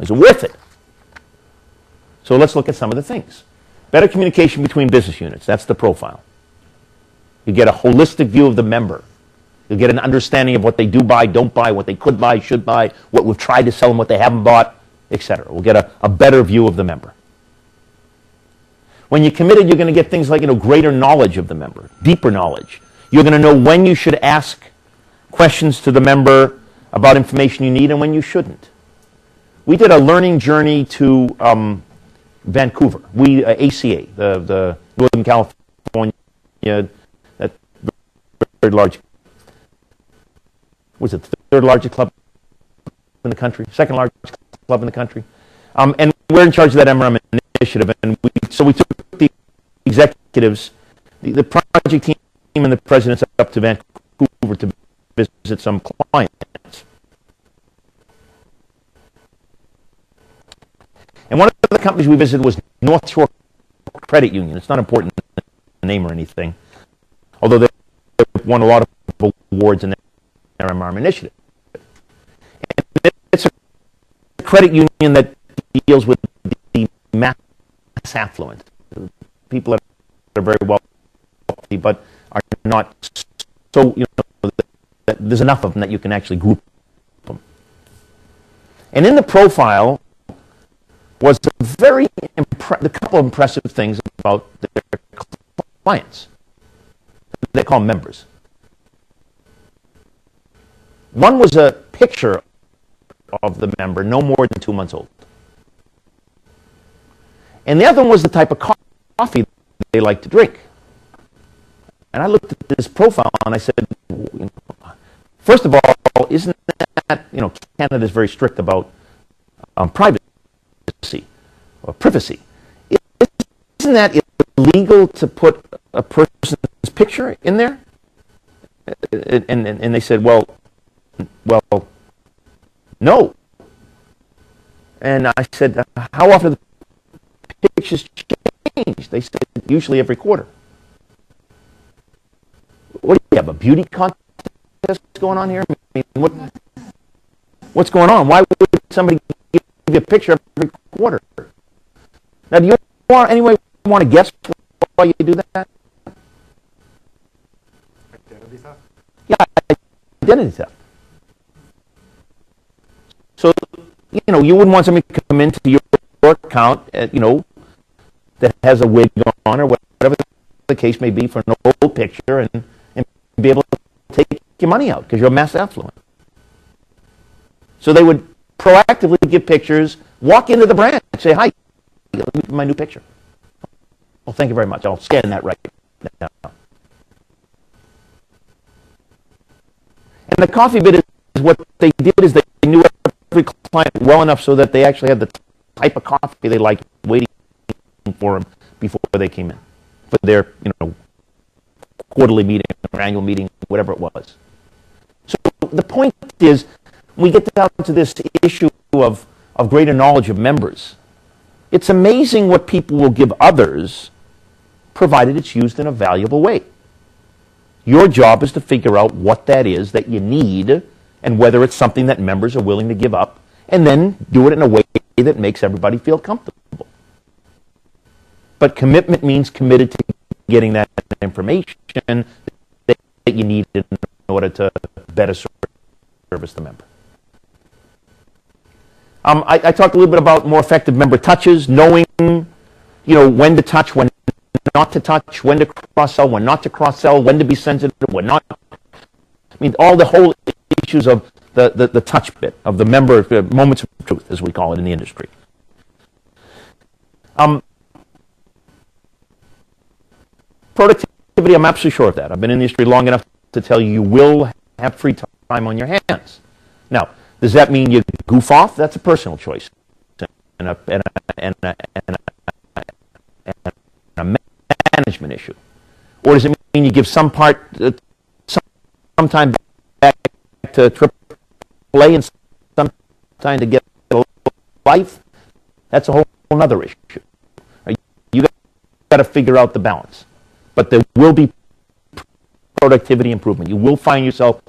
Is it worth it? So let's look at some of the things. Better communication between business units. That's the profile. You get a holistic view of the member. You get an understanding of what they do buy, don't buy, what they could buy, should buy, what we've tried to sell them, what they haven't bought, etc. We'll get a better view of the member. When you're committed, you're going to get things like greater knowledge of the member, deeper knowledge. You're going to know when you should ask questions to the member about information you need and when you shouldn't. We did a learning journey to Vancouver. We ACA, the Northern California, that third largest. Was it the third largest club in the country? Second largest club in the country? And we're in charge of that MRM initiative. And so we took the executives, the project team and the presidents up to Vancouver to visit some clients. And one of the companies we visited was North Shore Credit Union. It's not important the name or anything, although they won a lot of awards in their MRM initiative. And it's a credit union that deals with the mass affluent, people that are very wealthy but are not so, that there's enough of them that you can actually group them. And in the profile was a couple of impressive things about their clients. They call them members. One was a picture of the member no more than 2 months old. And the other one was the type of coffee they like to drink. And I looked at this profile and I said, first of all, isn't that, Canada's very strict about privacy or privacy. Isn't that illegal to put a person's picture in there? And they said, well, no. And I said, how often do the pictures change? They said, usually every quarter. What do you have, a beauty contest going on here? I mean, what's going on? Why would somebody give you a picture every quarter? Now, do you want to guess why you do that? Identity theft? Yeah, identity theft. So, you wouldn't want somebody to come into your account, that has a wig on or whatever the case may be for an old picture and be able to take your money out because you're mass affluent. So they would proactively give pictures, walk into the branch, say, hi, let me my new picture. Well, thank you very much. I'll scan that right now. And the coffee bit is what they did is they knew every client well enough so that they actually had the type of coffee they liked waiting for them before they came in for their, quarterly meeting or annual meeting, whatever it was. So the point is, we get down to this issue of greater knowledge of members. It's amazing what people will give others, provided it's used in a valuable way. Your job is to figure out what that is that you need and whether it's something that members are willing to give up, and then do it in a way that makes everybody feel comfortable. But commitment means committed to getting that information that you need in order to better service the member. I talked a little bit about more effective member touches, knowing, when to touch, when not to touch, when to cross-sell, when not to cross-sell, when to be sensitive, when not. I mean, all the whole issues of the touch bit of the member, moments of truth, as we call it in the industry. Productivity, I'm absolutely sure of that. I've been in the industry long enough to tell you will have free time on your hands. Now, does that mean you goof off? That's a personal choice and a management issue. Or does it mean you give some some time back to AAA and some time to get a life? That's a whole other issue. You got to figure out the balance. But there will be productivity improvement. You will find yourself,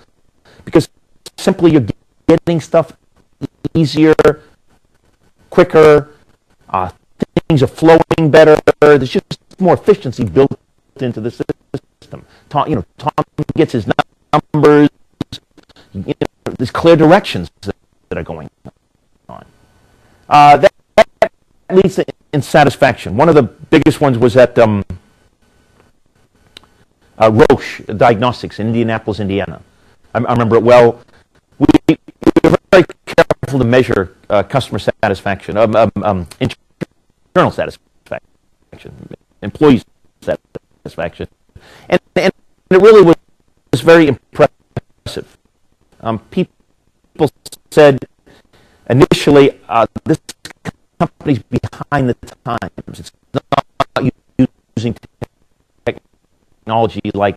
because simply you're getting stuff easier, quicker, things are flowing better. There's just more efficiency built into the system. Tom gets his numbers. There's clear directions that are going on. That leads to insatisfaction. One of the biggest ones was at Roche Diagnostics in Indianapolis, Indiana. I remember it well. We were very careful to measure customer satisfaction, internal satisfaction, employee satisfaction, and it really was very impressive. People said initially, this company's behind the times. It's not using technology like